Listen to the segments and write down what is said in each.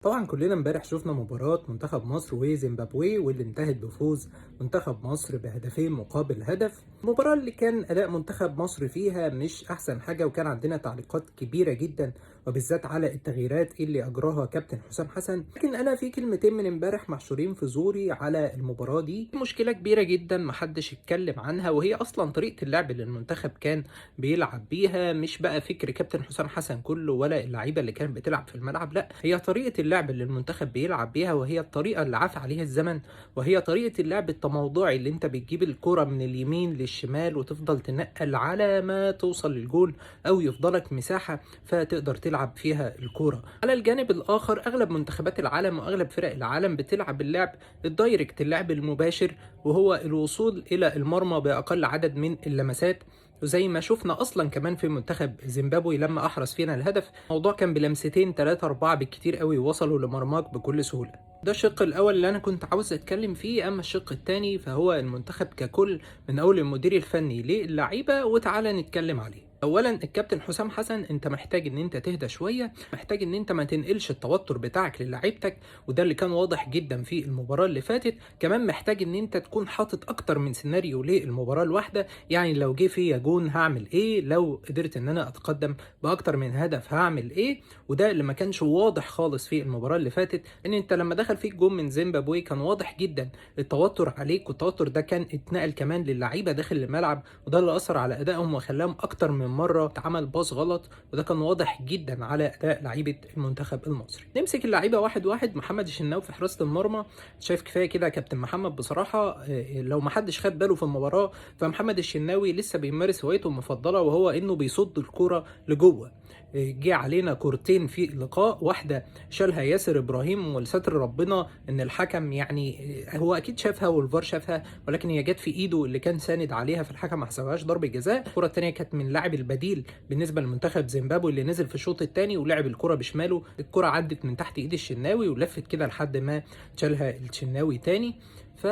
طبعا كلنا امبارح شفنا مباراة منتخب مصر وزيمبابوي واللي انتهت بفوز منتخب مصر بهدفين مقابل هدف. المباراة اللي كان أداء منتخب مصر فيها مش أحسن حاجة، وكان عندنا تعليقات كبيرة جدا وبالذات على التغييرات اللي أجراها كابتن حسام حسن. لكن أنا في كلمتين من امبارح محشورين في زوري على المباراة دي، مشكلة كبيرة جدا محدش اتكلم عنها، وهي أصلا طريقة اللعب اللي المنتخب كان بيلعب بيها. مش بقى فكر كابتن حسام حسن كله ولا اللعيبة اللي كانت بتلعب في الملعب، لا، هي طريقة اللعب اللي المنتخب بيلعب بيها، وهي الطريقة اللي عاف عليها الزمن، وهي طريقة اللعب التموضعي اللي انت بتجيب الكرة من اليمين للشمال وتفضل تنقل على ما توصل للجول او يفضلك مساحة فتقدر تلعب فيها الكرة. على الجانب الاخر اغلب منتخبات العالم واغلب فرق العالم بتلعب اللعب الدايركت، اللعب المباشر، وهو الوصول الى المرمى باقل عدد من اللمسات. وزي ما شفنا اصلا كمان في منتخب زيمبابوي لما احرز فينا الهدف، الموضوع كان بلمستين 3 4 بالكتير قوي وصلوا لمرماك بكل سهوله. ده الشق الاول اللي انا كنت عاوز اتكلم فيه. اما الشق الثاني فهو المنتخب ككل، من اول المدير الفني للعيبه، وتعالى نتكلم عليه. اولا الكابتن حسام حسن، انت محتاج ان انت تهدى شويه، محتاج ان انت ما تنقلش التوتر بتاعك للاعيبتك، وده اللي كان واضح جدا في المباراه اللي فاتت. كمان محتاج ان انت تكون حاطط اكتر من سيناريو للمباراه الواحده، يعني لو جه فيا جون هعمل ايه، لو قدرت ان انا اتقدم باكتر من هدف هعمل ايه. وده اللي ما كانش واضح خالص في المباراه اللي فاتت، ان انت لما دخل فيك جون من زيمبابوي كان واضح جدا التوتر عليك، والتوتر ده كان اتنقل كمان للعيبه داخل الملعب، وده اللي اثر على ادائهم وخلاهم اكتر من مره اتعمل باص غلط، وده كان واضح جدا على اداء لعيبه المنتخب المصري. نمسك اللعيبه واحد واحد. محمد الشناوي في حراسه المرمى، شايف كفايه كده يا كابتن محمد بصراحه. لو ما حدش خد باله في المباراه فمحمد الشناوي لسه بيمارس هوايته المفضله، وهو انه بيصد الكره لجوه. جه علينا كورتين في اللقاء، واحده شالها ياسر ابراهيم ولستر ربنا ان الحكم يعني هو اكيد شافها والفار شافها، ولكن هي جت في ايده اللي كان ساند عليها، فالحكم ما حسبهاش ضربه جزاء. الكره الثانيه كانت من لاعب البديل بالنسبه لمنتخب زيمبابوي اللي نزل في الشوط الثاني ولعب الكره بشماله، الكره عدت من تحت ايد الشناوي ولفت كده لحد ما شالها الشناوي تاني. ف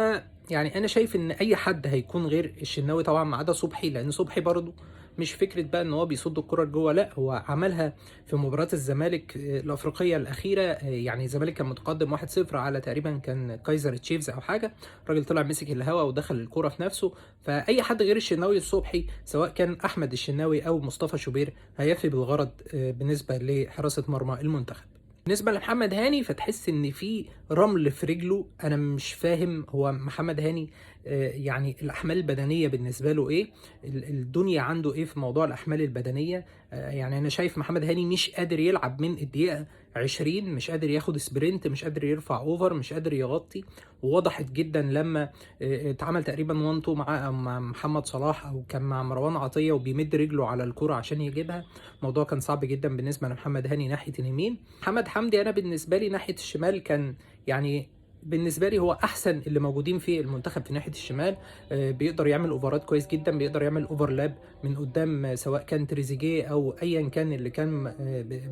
يعني انا شايف ان اي حد هيكون غير الشناوي طبعا ما عدا صبحي، لان صبحي برضه مش فكره بقى ان هو بيصد الكره لجوه، لا، هو عملها في مباراه الزمالك الافريقيه الاخيره. يعني الزمالك كان متقدم 1-0 على تقريبا كان كايزر تشيفز او حاجه، الراجل طلع مسك الهوا ودخل الكره في نفسه. فاي حد غير الشناوي الصبحي، سواء كان احمد الشناوي او مصطفى شوبير، هيفي بالغرض بالنسبه لحراسه مرمى المنتخب. بالنسبه لمحمد هاني فتحس ان في رمل في رجله، انا مش فاهم هو محمد هاني يعني الاحمال البدنيه بالنسبه له ايه، الدنيا عنده ايه في موضوع الاحمال البدنيه. يعني انا شايف محمد هاني مش قادر يلعب من الدقيقه 20، مش قادر ياخد سبرنت، مش قادر يرفع اوفر، مش قادر يغطي. ووضحت جدا لما اتعمل تقريبا 1 2 مع محمد صلاح، او كان مع مروان عطيه وبيمد رجله على الكره عشان يجيبها. الموضوع كان صعب جدا بالنسبه لمحمد هاني ناحيه اليمين. محمد حمدي انا بالنسبه لي ناحيه الشمال كان يعني بالنسبه لي هو احسن اللي موجودين في المنتخب في ناحيه الشمال. بيقدر يعمل اوفرات كويس جدا، بيقدر يعمل اوفرلاب من قدام، سواء كان تريزيجيه او ايا كان اللي كان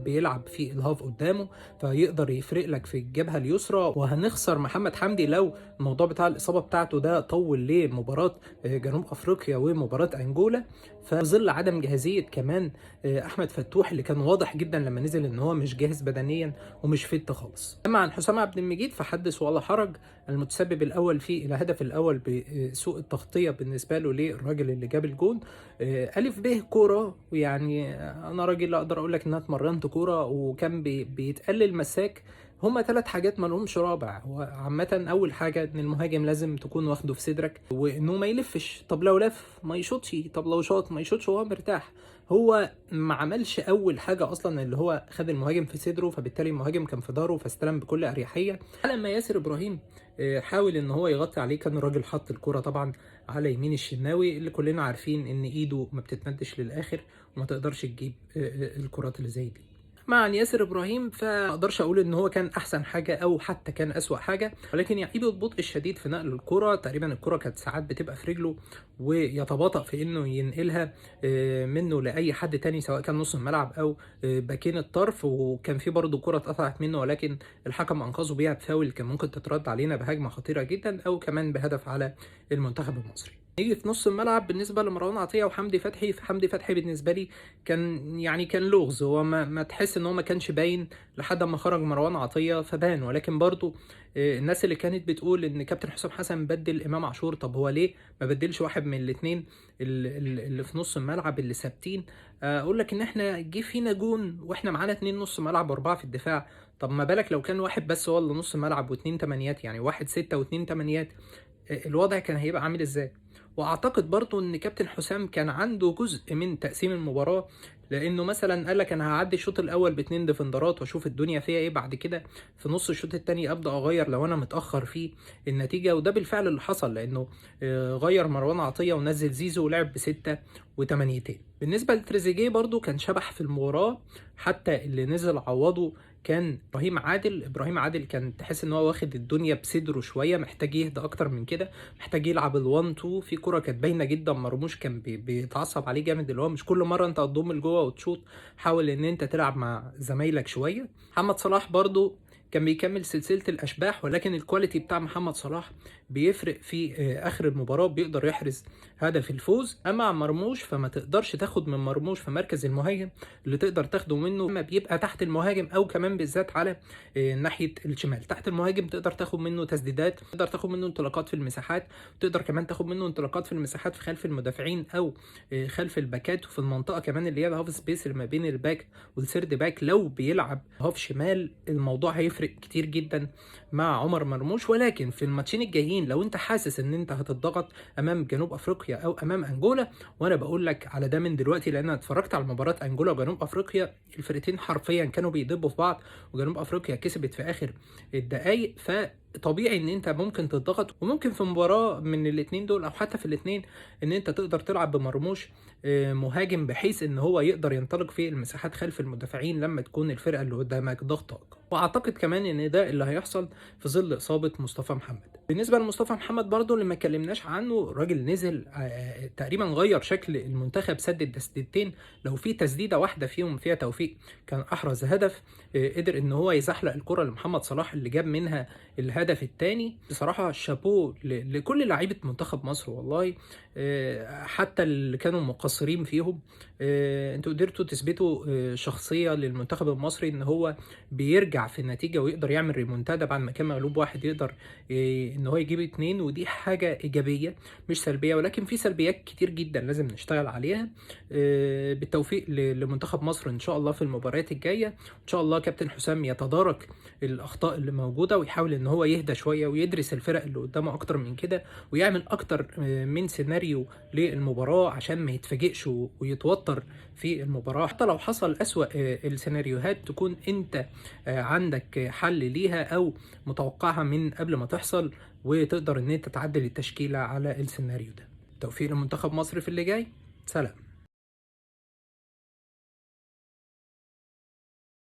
بيلعب في الهاف قدامه، فيقدر يفرق لك في الجبهه اليسرى. وهنخسر محمد حمدي لو الموضوع بتاع الاصابه بتاعته ده طول لمباراه جنوب افريقيا ومباراه انجولا. ففي ظل عدم جاهزيه كمان احمد فتوح اللي كان واضح جدا لما نزل ان هو مش جاهز بدنيا ومش فت خالص. اما عن حسام عبد المجيد فحدث ولا حرج، المتسبب الاول في الهدف الاول بسوء التغطيه بالنسبه له للراجل اللي جاب الجون. الف به كوره، يعني انا راجل اقدر اقول لك ان انا اتمرنت كوره وكان بيتقلل مساك. هما 3 حاجات ما لهمش رابع. هو عامة أول حاجة إن المهاجم لازم تكون واخده في صدرك، وإنه ما يلفش. طب لو لف ما يشوطش، طب لو شاط ما يشوطش وهو مرتاح. هو ما عملش أول حاجة أصلا، اللي هو خد المهاجم في صدره، فبالتالي المهاجم كان في ظهره فاستلم بكل أريحية. لما ياسر إبراهيم حاول إن هو يغطي عليه، كان الراجل حط الكرة طبعا على يمين الشناوي، اللي كلنا عارفين إن إيده ما بتتمدش للآخر وما تقدرش تجيب الكرات اللي زي دي. مع ياسر ابراهيم فما اقدرش اقول ان هو كان احسن حاجه او حتى كان اسوأ حاجه، ولكن يعيب البطء الشديد في نقل الكره. تقريبا الكره كانت ساعات بتبقى في رجله ويتباطأ في انه ينقلها منه لاي حد تاني، سواء كان نص الملعب او باكين الطرف. وكان في برضه كره اتقطعت منه، ولكن الحكم انقذه بيها بفاول كان ممكن تترد علينا بهجمه خطيره جدا او كمان بهدف على المنتخب المصري. نيجي في نص الملعب بالنسبة لمروان عطية وحمدي فتحي، فحمدي فتحي بالنسبة لي كان لغز، هو ما تحس ان هو ما كانش باين لحد ما خرج مروان عطية فبان. ولكن برضو الناس اللي كانت بتقول ان كابتن حسام حسن بدل امام عاشور، طب هو ليه ما بدلش واحد من الاثنين اللي في نص الملعب اللي ثابتين؟ اقول لك ان احنا جه فينا جون واحنا معانا اتنين نص ملعب واربعة في الدفاع، طب ما بالك لو كان واحد بس هو اللي نص ملعب واتنين تمانيات، يعني واحد ستة واتنين تمانيات، الوضع كان هيبقى عامل ازاي؟ واعتقد برضو ان كابتن حسام كان عنده جزء من تقسيم المباراة، لانه مثلا قال لك انا هعدي الشوط الاول باتنين ديفندرات واشوف الدنيا فيها ايه، بعد كده في نص الشوط التاني ابدا اغير لو انا متاخر في النتيجه. وده بالفعل اللي حصل، لانه غير مروان عطيه ونزل زيزو ولعب بستة وتمانيتين. بالنسبه لتريزيجيه برضو كان شبح في المباراه، حتى اللي نزل عوضه كان ابراهيم عادل كان تحس ان هو واخد الدنيا بصدره شويه، محتاج يهدى اكتر من كده، محتاج يلعب ال1 2. في كرة كانت باينه جدا مرموش كان بيتعصب عليه جامد، اللي هو مش كل مره انت هتضم لجوه وتشوط، حاول ان انت تلعب مع زمايلك شويه. محمد صلاح برضو كان بيكمل سلسله الاشباح، ولكن الكواليتي بتاع محمد صلاح بيفرق في اخر المباراه، بيقدر يحرز هدف الفوز. اما عن مرموش فما تقدرش تاخد من مرموش في مركز المهاجم، اللي تقدر تاخده منه ما بيبقى تحت المهاجم، او كمان بالذات على ناحيه الشمال. تحت المهاجم تقدر تاخد منه تسديدات، تقدر تاخد منه انطلاقات في المساحات، تقدر كمان تاخد منه انطلاقات في المساحات في خلف المدافعين او خلف الباكات، وفي المنطقه كمان اللي هي الهاف سبيس اللي ما بين الباك والسيرد باك. لو بيلعب هاف شمال الموضوع هيفرق كتير جدا مع عمر مرموش. ولكن في الماتشين الجايين لو انت حاسس ان انت هتضغط امام جنوب افريقيا او امام انجولا، وانا بقول لك على ده من دلوقتي لان انا اتفرجت على مباراه انجولا وجنوب افريقيا، الفرقتين حرفيا كانوا بيدبوا في بعض، وجنوب افريقيا كسبت في اخر الدقايق. طبيعي ان انت ممكن تضغط، وممكن في مباراة من الاثنين دول او حتى في الاثنين ان انت تقدر تلعب بمرموش مهاجم، بحيث ان هو يقدر ينطلق في المساحات خلف المدافعين لما تكون الفرقة اللي قدامك ضغط اقوى. واعتقد كمان ان ده اللي هيحصل في ظل اصابة مصطفى محمد. بالنسبة لمصطفى محمد برضو اللي ما اتكلمناش عنه، الراجل نزل تقريبا غير شكل المنتخب، سدد تسديدتين، لو في تسديدة واحدة فيهم فيها توفيق كان احرز هدف، قدر ان هو يزحلق الكرة لمحمد صلاح اللي جاب منها الهدف الثاني. بصراحة شابوه لكل لعيبة منتخب مصر والله، حتى اللي كانوا مقصرين فيهم، انتوا قدرتوا تثبتوا شخصية للمنتخب المصري ان هو بيرجع في النتيجة ويقدر يعمل ريمونتادا بعد ما كان مغلوب واحد، يقدر ان هو يجيب اتنين، ودي حاجة ايجابية مش سلبية. ولكن في سلبيات كتير جدا لازم نشتغل عليها. بالتوفيق لمنتخب مصر ان شاء الله في المباريات الجاية. ان شاء الله كابتن حسام يتدارك الاخطاء اللي موجودة ويحاول ان هو يهدى شوية ويدرس الفرق اللي قدامه اكتر من كده، ويعمل اكتر من سيناريو للمباراة عشان ما يتفاجئش ويتوتر في المباراة. حتى لو حصل اسوأ السيناريوهات تكون انت عندك حل ليها او متوقعها من قبل ما تحصل، وتقدر ان انت تعدل التشكيلة على السيناريو ده. توفيق لمنتخب مصر في اللي جاي. سلام.